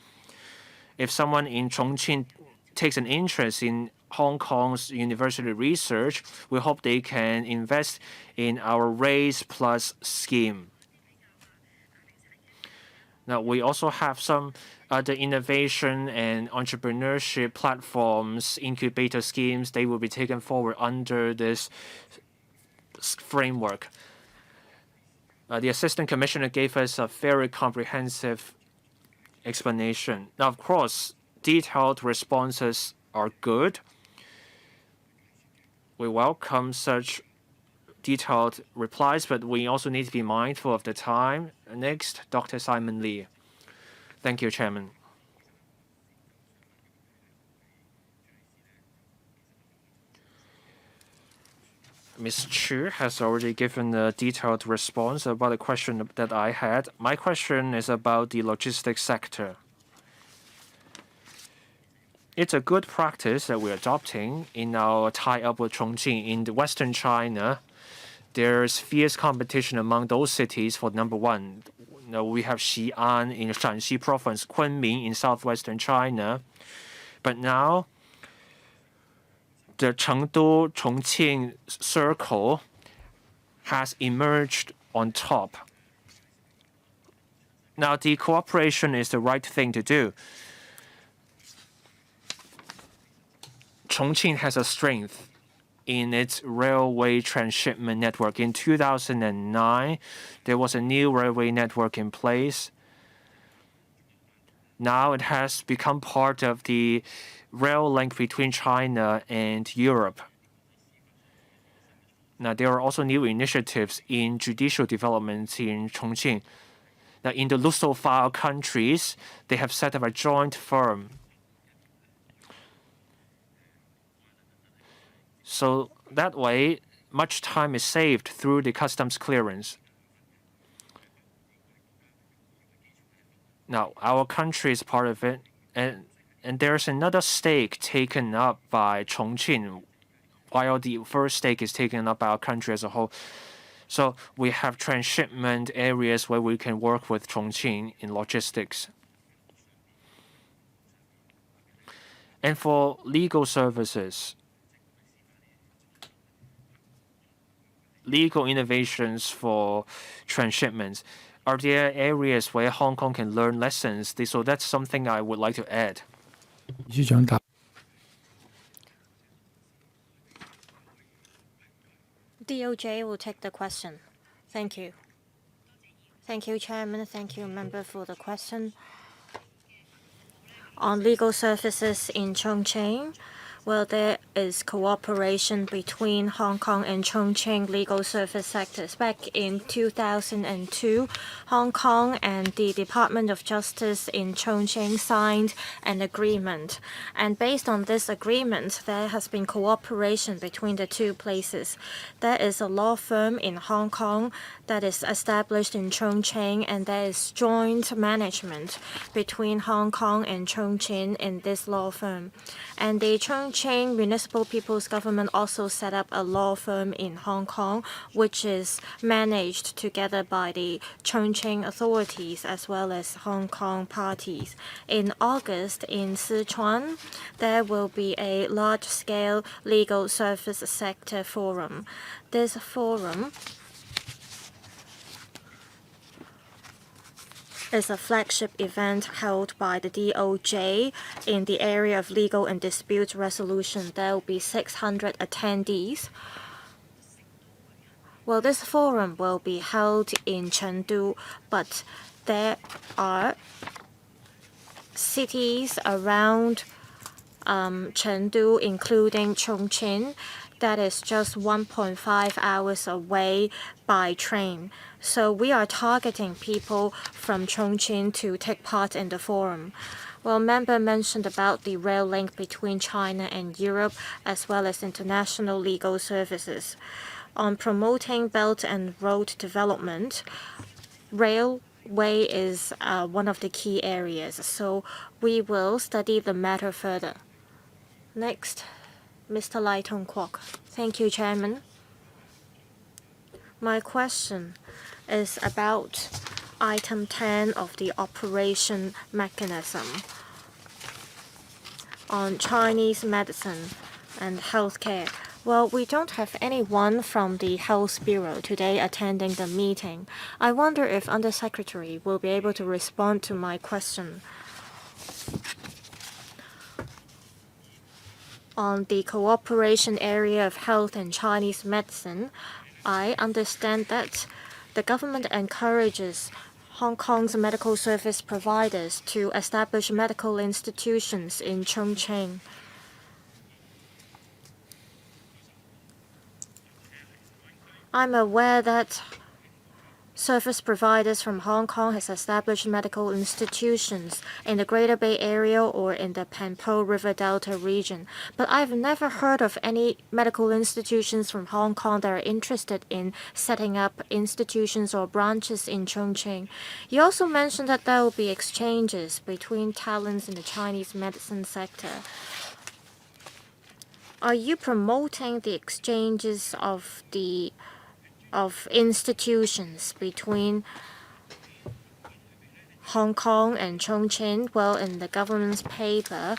If someone in Chongqing takes an interest in Hong Kong's university research, we hope they can invest in our Raise Plus scheme. Now, we also have some other innovation and entrepreneurship platforms, incubator schemes. They will be taken forward under this framework. The Assistant Commissioner gave us a very comprehensive explanation. Now, of course, detailed responses are good. We welcome such detailed replies, but we also need to be mindful of the time. Next, Dr. Simon Lee. Thank you, Chairman. Ms. Chu has already given a detailed response about the question that I had. My question is about the logistics sector. It's a good practice that we're adopting in our tie-up with Chongqing. In the Western China, there's fierce competition among those cities for number one. Now, we have Xi'an in Shanxi province, Kunming in southwestern China. But now, the Chengdu-Chongqing circle has emerged on top. Now, the cooperation is the right thing to do. Chongqing has a strength in its railway transshipment network. In 2009, there was a new railway network in place. Now it has become part of the rail link between China and Europe. Now, there are also new initiatives in judicial developments in Chongqing. Now, in the Lusophile countries, they have set up a joint firm. So that way, much time is saved through the customs clearance. Now, our country is part of it, and there's another stake taken up by Chongqing, while the first stake is taken up by our country as a whole. So we have transshipment areas where we can work with Chongqing in logistics. And for legal services, legal innovations for transshipments, are there areas where Hong Kong can learn lessons? So that's something I would like to add. DOJ will take the question. Thank you. Thank you, Chairman. Thank you, Member, for the question. On legal services in Chongqing, well, there is cooperation between Hong Kong and Chongqing legal service sectors. Back in 2002, Hong Kong and the Department of Justice in Chongqing signed an agreement. And based on this agreement, there has been cooperation between the two places. There is a law firm in Hong Kong that is established in Chongqing, and there is joint management between Hong Kong and Chongqing in this law firm. And the Chongqing Municipal People's Government also set up a law firm in Hong Kong, which is managed together by the Chongqing authorities as well as Hong Kong parties. In August, in Sichuan, there will be a large-scale legal service sector forum. This forum is a flagship event held by the DOJ in the area of legal and dispute resolution. There will be 600 attendees. Well, this forum will be held in Chengdu, but there are cities around Chengdu, including Chongqing, that is just 1.5 hours away by train. So we are targeting people from Chongqing to take part in the forum. Well, Member mentioned about the rail link between China and Europe, as well as international legal services. On promoting Belt and Road development, railway is one of the key areas, so we will study the matter further. Next, Mr. Lai Tong Kwok. Thank you, Chairman. My question is about Item 10 of the operation mechanism on Chinese medicine and healthcare. Well, we don't have anyone from the Health Bureau today attending the meeting. I wonder if Undersecretary will be able to respond to my question. On the cooperation area of health and Chinese medicine, I understand that the government encourages Hong Kong's medical service providers to establish medical institutions in Chongqing. I'm aware that service providers from Hong Kong has established medical institutions in the Greater Bay Area or in the Pampo River Delta region, but I've never heard of any medical institutions from Hong Kong that are interested in setting up institutions or branches in Chongqing. You also mentioned that there will be exchanges between talents in the Chinese medicine sector. Are you promoting the exchanges of institutions between Hong Kong and Chongqing? Well, in the government's paper,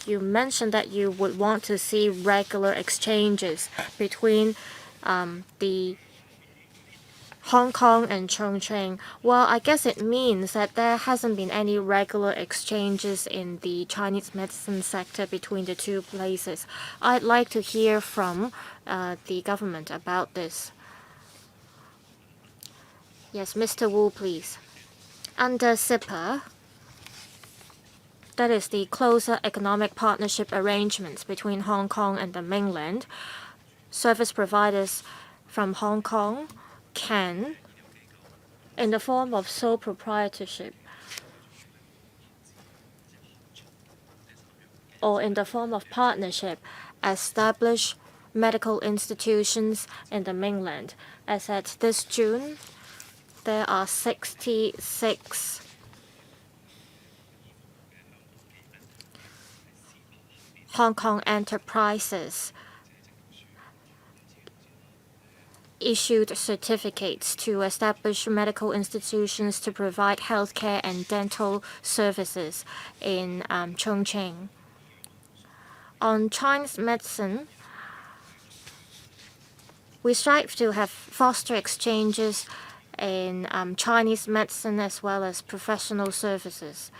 you mentioned that you would want to see regular exchanges between the Hong Kong and Chongqing. Well, I guess it means that there hasn't been any regular exchanges in the Chinese medicine sector between the two places. I'd like to hear from the government about this. Yes, Mr. Wu, please. Under CIPA, that is the closer economic partnership arrangements between Hong Kong and the mainland, service providers from Hong Kong can, in the form of sole proprietorship or in the form of partnership, establish medical institutions in the mainland. As at this June, there are 66 Hong Kong enterprises issued certificates to establish medical institutions to provide healthcare and dental services in Chongqing. On Chinese medicine, we strive to have foster exchanges in Chinese medicine as well as professional services.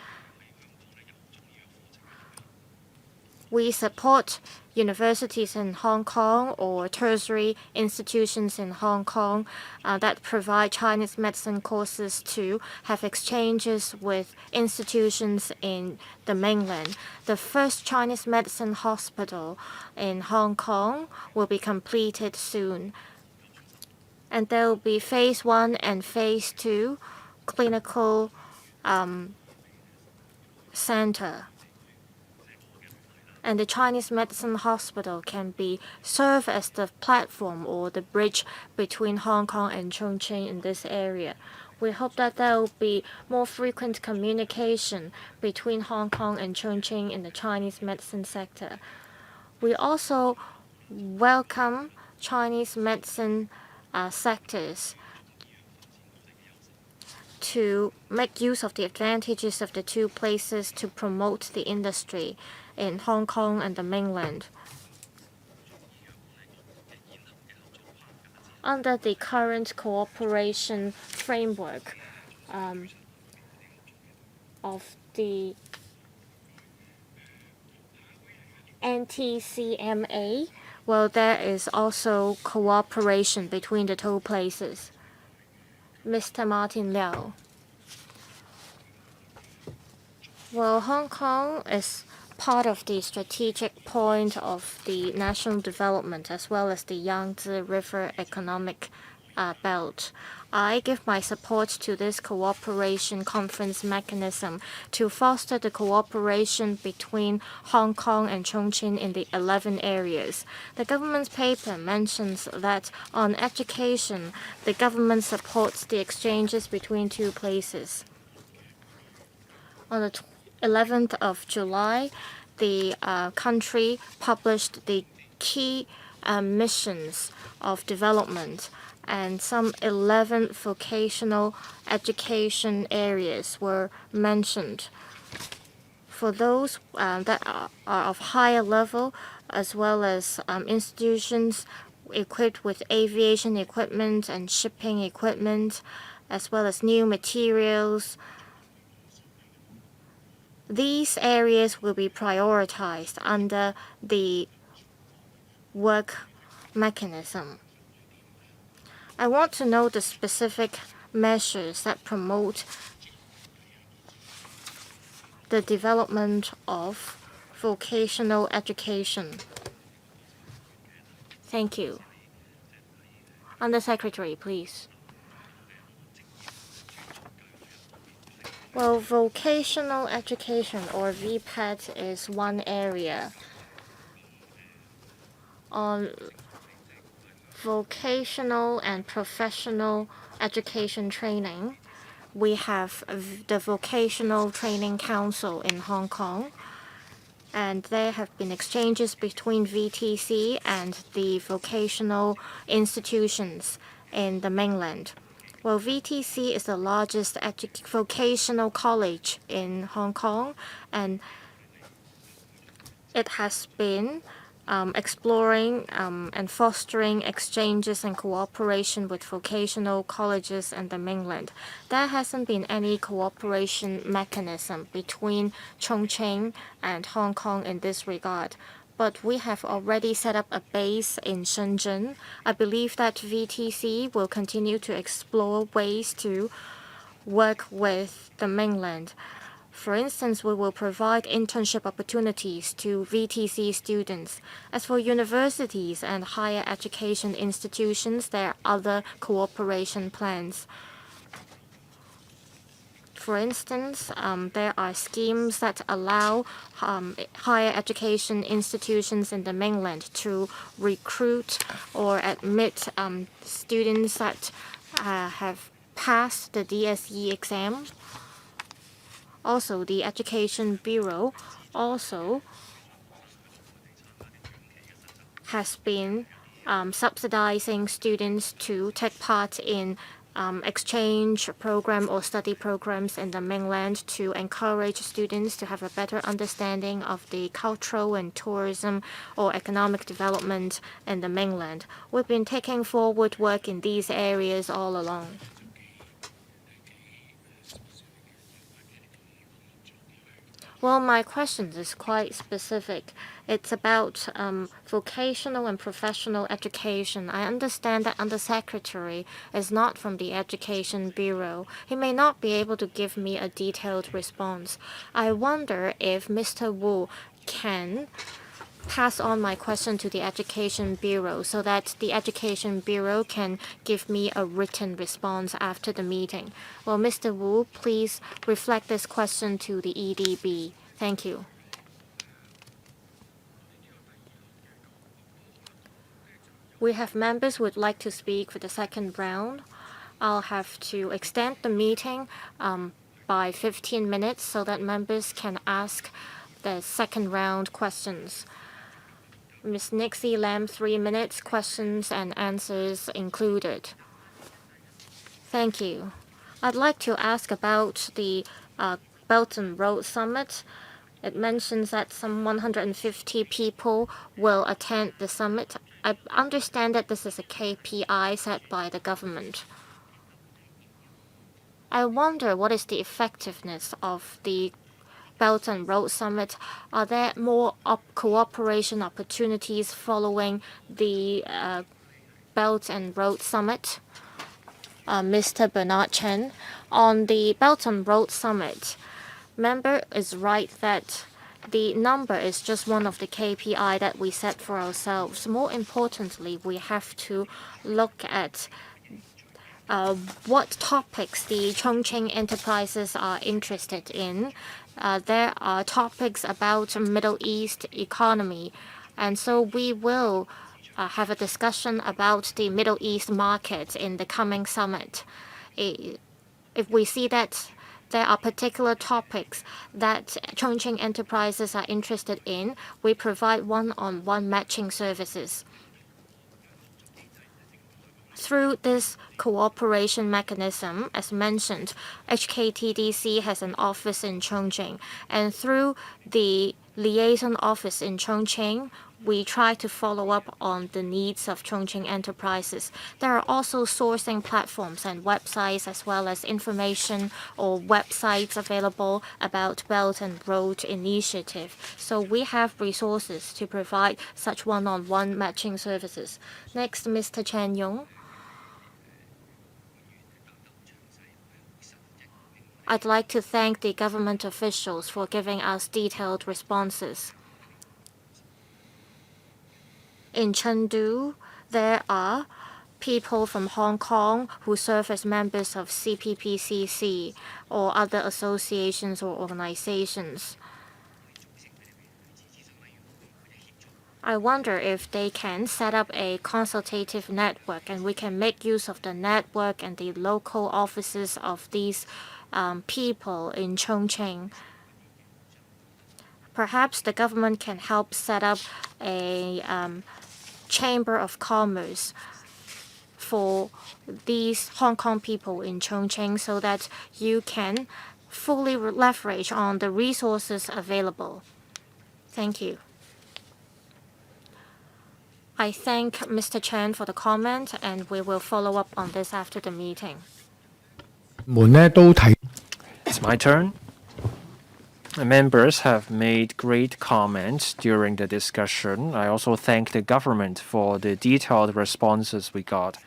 We support universities in Hong Kong or tertiary institutions in Hong Kong that provide Chinese medicine courses to have exchanges with institutions in the mainland. The first Chinese medicine hospital in Hong Kong will be completed soon. And there will be phase 1 and phase 2 clinical center. And the Chinese medicine hospital can serve as the platform or the bridge between Hong Kong and Chongqing in this area. We hope that there will be more frequent communication between Hong Kong and Chongqing in the Chinese medicine sector. We also welcome Chinese medicine sectors to make use of the advantages of the two places to promote the industry in Hong Kong and the mainland. Under the current cooperation framework of the NTCMA, well, there is also cooperation between the two places. Mr. Martin Liao. Well, Hong Kong is part of the strategic point of the national development as well as the Yangtze River economic belt. I give my support to this cooperation conference mechanism to foster the cooperation between Hong Kong and Chongqing in the 11 areas. The government's paper mentions that on education, the government supports the exchanges between two places. On the 11th of July, the country published the key missions of development, and some 11 vocational education areas were mentioned. For those that are of higher level, as well as institutions equipped with aviation equipment and shipping equipment, as well as new materials, these areas will be prioritized under the work mechanism. I want to know the specific measures that promote the development of vocational education. Thank you. Undersecretary, please. Well, vocational education, or VPET, is one area. On vocational and professional education training, we have the Vocational Training Council in Hong Kong, and there have been exchanges between VTC and the vocational institutions in the mainland. Well, VTC is the largest vocational college in Hong Kong, and It has been exploring and fostering exchanges and cooperation with vocational colleges in the mainland. There hasn't been any cooperation mechanism between Chongqing and Hong Kong in this regard. But we have already set up a base in Shenzhen. I believe that VTC will continue to explore ways to work with the mainland. For instance, we will provide internship opportunities to VTC students. As for universities and higher education institutions, there are other cooperation plans. For instance, there are schemes that allow higher education institutions in the mainland to recruit or admit students that have passed the DSE exam. Also, the Education Bureau also has been subsidizing students to take part in exchange program or study programs in the mainland to encourage students to have a better understanding of the cultural and tourism or economic development in the mainland. We've been taking forward work in these areas all along. Well, my question is quite specific. It's about vocational and professional education. I understand that Undersecretary is not from the Education Bureau. He may not be able to give me a detailed response. I wonder if Mr. Wu can pass on my question to the Education Bureau so that the Education Bureau can give me a written response after the meeting. Well, Mr. Wu, please reflect this question to the EDB. Thank you. We have members who would like to speak for the second round. I'll have to extend the meeting by 15 minutes so that members can ask the second round questions. Ms. Nixie Lam, 3 minutes, questions and answers included. Thank you. I'd like to ask about the Belt and Road Summit. It mentions that some 150 people will attend the summit. I understand that this is a KPI set by the government. I wonder what is the effectiveness of the Belt and Road Summit. Are there more cooperation opportunities following the Belt and Road Summit? Mr. Bernard Chen, on the Belt and Road Summit, member is right that the number is just one of the KPI that we set for ourselves. More importantly, we have to look at what topics the Chongqing enterprises are interested in. There are topics about Middle East economy, and so we will have a discussion about the Middle East market in the coming summit. If we see that there are particular topics that Chongqing enterprises are interested in, we provide one-on-one matching services. Through this cooperation mechanism, as mentioned, HKTDC has an office in Chongqing, and through the liaison office in Chongqing, we try to follow up on the needs of Chongqing enterprises. There are also sourcing platforms and websites as well as information or websites available about Belt and Road Initiative. So we have resources to provide such one-on-one matching services. Next, Mr. Chen Yong. I'd like to thank the government officials for giving us detailed responses. In Chengdu, there are people from Hong Kong who serve as members of CPPCC or other associations or organizations. I wonder if they can set up a consultative network and we can make use of the network and the local offices of these people in Chongqing. Perhaps the government can help set up a chamber of commerce for these Hong Kong people in Chongqing so that you can fully leverage on the resources available. Thank you. I thank Mr. Chen for the comment, and we will follow up on this after the meeting. It's my turn. The members have made great comments during the discussion. I also thank the government for the detailed responses we got.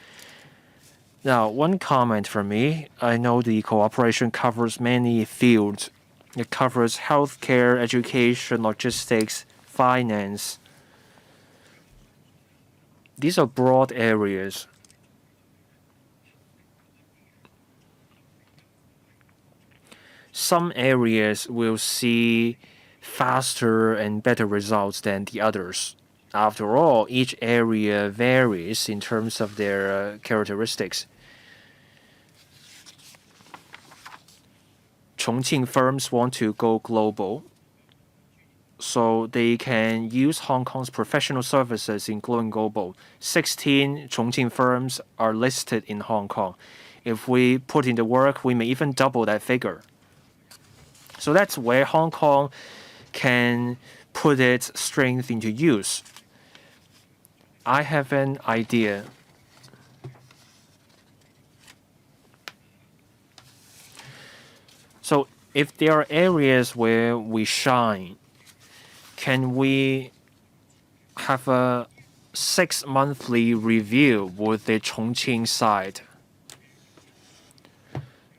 Now, one comment from me. I know the cooperation covers many fields. It covers healthcare, education, logistics, finance. These are broad areas. Some areas will see faster and better results than the others. After all, each area varies in terms of their characteristics. Chongqing firms want to go global, so they can use Hong Kong's professional services in going global. 16 Chongqing firms are listed in Hong Kong. If we put in the work, we may even double that figure. So that's where Hong Kong can put its strength into use. I have an idea. So if there are areas where we shine, can we have a 6-monthly review with the Chongqing side?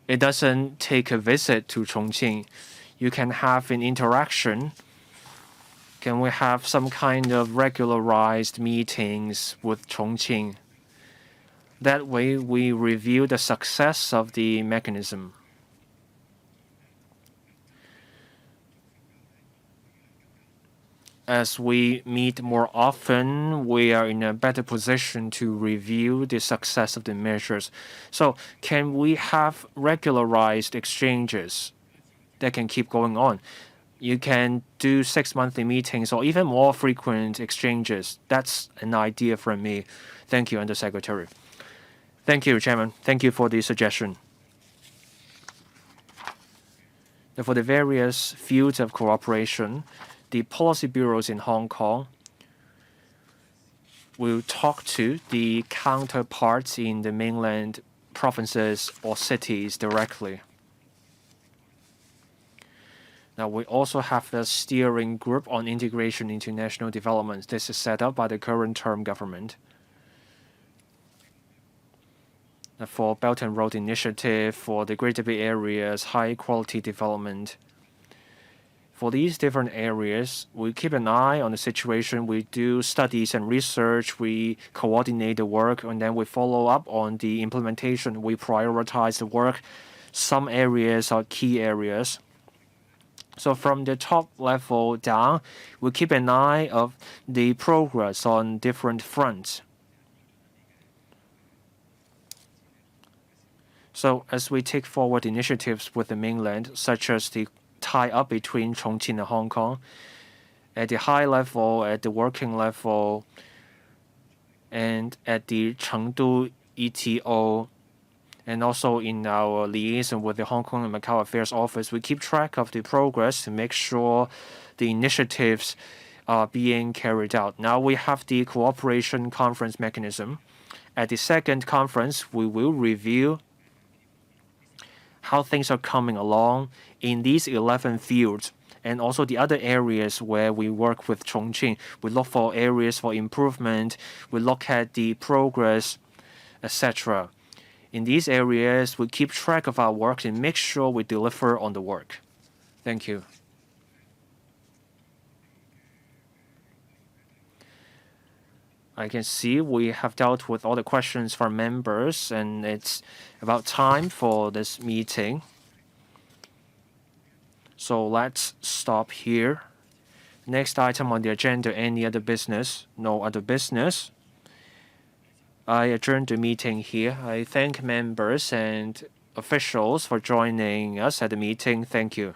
It doesn't take a visit to Chongqing. You can have an interaction. Can we have some kind of regularized meetings with Chongqing? That way we review the success of the mechanism. As we meet more often, we are in a better position to review the success of the measures. So can we have regularized exchanges that can keep going on? You can do 6-monthly meetings or even more frequent exchanges. That's an idea from me. Thank you, Undersecretary. Thank you, Chairman. Thank you for the suggestion. Now, for the various fields of cooperation, the policy bureaus in Hong Kong will talk to the counterparts in the mainland provinces or cities directly. Now, we also have the steering group on integration into national development. This is set up by the current term government. Now, for Belt and Road Initiative, for the Greater Bay Area's high-quality development, for these different areas, we keep an eye on the situation. We do studies and research. We coordinate the work, and then we follow up on the implementation. We prioritize the work. Some areas are key areas. So from the top level down, we keep an eye of the progress on different fronts. So as we take forward initiatives with the mainland, such as the tie-up between Chongqing and Hong Kong, at the high level, at the working level, and at the Chengdu ETO, and also in our liaison with the Hong Kong and Macau Affairs Office, we keep track of the progress to make sure the initiatives are being carried out. Now we have the cooperation conference mechanism. At the second conference, we will review how things are coming along in these 11 fields and also the other areas where we work with Chongqing. We look for areas for improvement. We look at the progress, etc. In these areas, we keep track of our work and make sure we deliver on the work. Thank you. I can see we have dealt with all the questions from members, and it's about time for this meeting. So let's stop here. Next item on the agenda, any other business? No other business. I adjourn the meeting here. I thank members and officials for joining us at the meeting. Thank you.